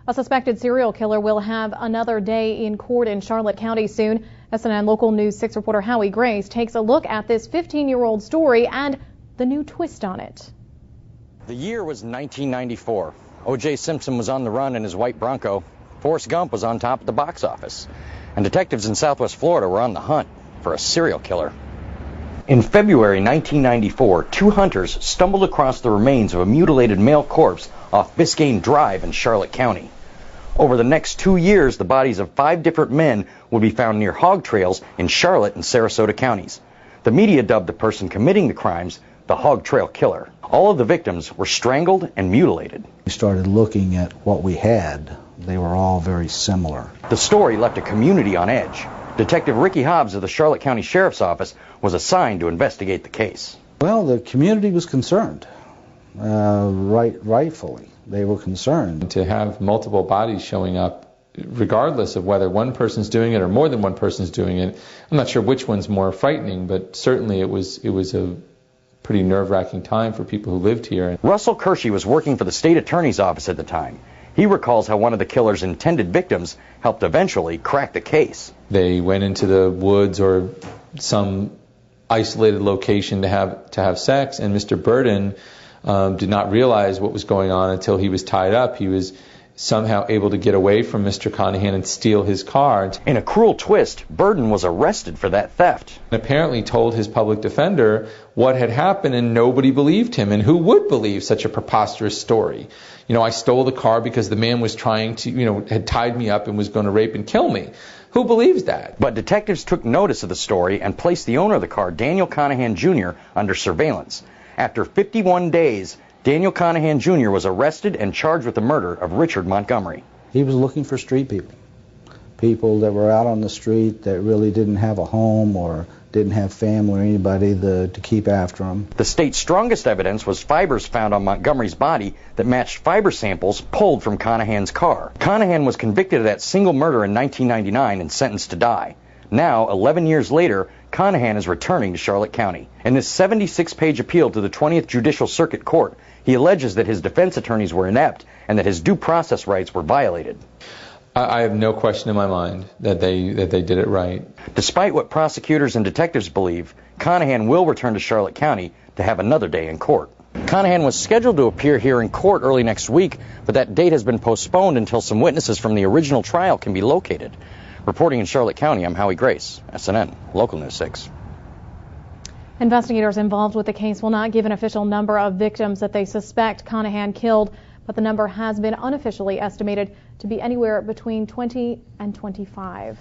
A suspected serial killer will have another day in court in Charlotte County soon. SNN Local News 6 reporter Howie Grace takes a look at this 15-year-old story and the new twist on it. The year was 1994. O.J. Simpson was on the run in his white Bronco. Forrest Gump was on top of the box office. And detectives in Southwest Florida were on the hunt for a serial killer. In February 1994, two hunters stumbled across the remains of a mutilated male corpse off Biscayne Drive in Charlotte County. Over the next 2 years, the bodies of 5 different men would be found near hog trails in Charlotte and Sarasota counties. The media dubbed the person committing the crimes the hog trail killer. All of the victims were strangled and mutilated. We started looking at what we had. They were all very similar. The story left a community on edge. Detective Ricky Hobbs of the Charlotte County Sheriff's Office was assigned to investigate the case. Well, the community was concerned, rightfully. They were concerned. To have multiple bodies showing up, regardless of whether one person's doing it or more than one person's doing it, I'm not sure which one's more frightening, but certainly it was a pretty nerve-wracking time for people who lived here. Russell Kershey was working for the state attorney's office at the time. He recalls how one of the killer's intended victims helped eventually crack the case. They went into the woods or some isolated location to have sex, and Mr. Burden did not realize what was going on until he was tied up. He was somehow able to get away from Mr. Conahan and steal his car. In a cruel twist, Burden was arrested for that theft. And apparently told his public defender what had happened, and nobody believed him. And who would believe such a preposterous story? You know, I stole the car because the man was trying to, had tied me up and was going to rape and kill me. Who believes that? But detectives took notice of the story and placed the owner of the car, Daniel Conahan Jr., under surveillance. After 51 days, Daniel Conahan Jr. was arrested and charged with the murder of Richard Montgomery. He was looking for street people, people that were out on the street that really didn't have a home or didn't have family or anybody to keep after them. The state's strongest evidence was fibers found on Montgomery's body that matched fiber samples pulled from Conahan's car. Conahan was convicted of that single murder in 1999 and sentenced to die. Now, 11 years later, Conahan is returning to Charlotte County. In this 76-page appeal to the 20th Judicial Circuit Court, he alleges that his defense attorneys were inept and that his due process rights were violated. I have no question in my mind that they did it right. Despite what prosecutors and detectives believe, Conahan will return to Charlotte County to have another day in court. Conahan was scheduled to appear here in court early next week, but that date has been postponed until some witnesses from the original trial can be located. Reporting in Charlotte County, I'm Howie Grace, SNN, Local News 6. Investigators involved with the case will not give an official number of victims that they suspect Conahan killed, but the number has been unofficially estimated to be anywhere between 20 and 25.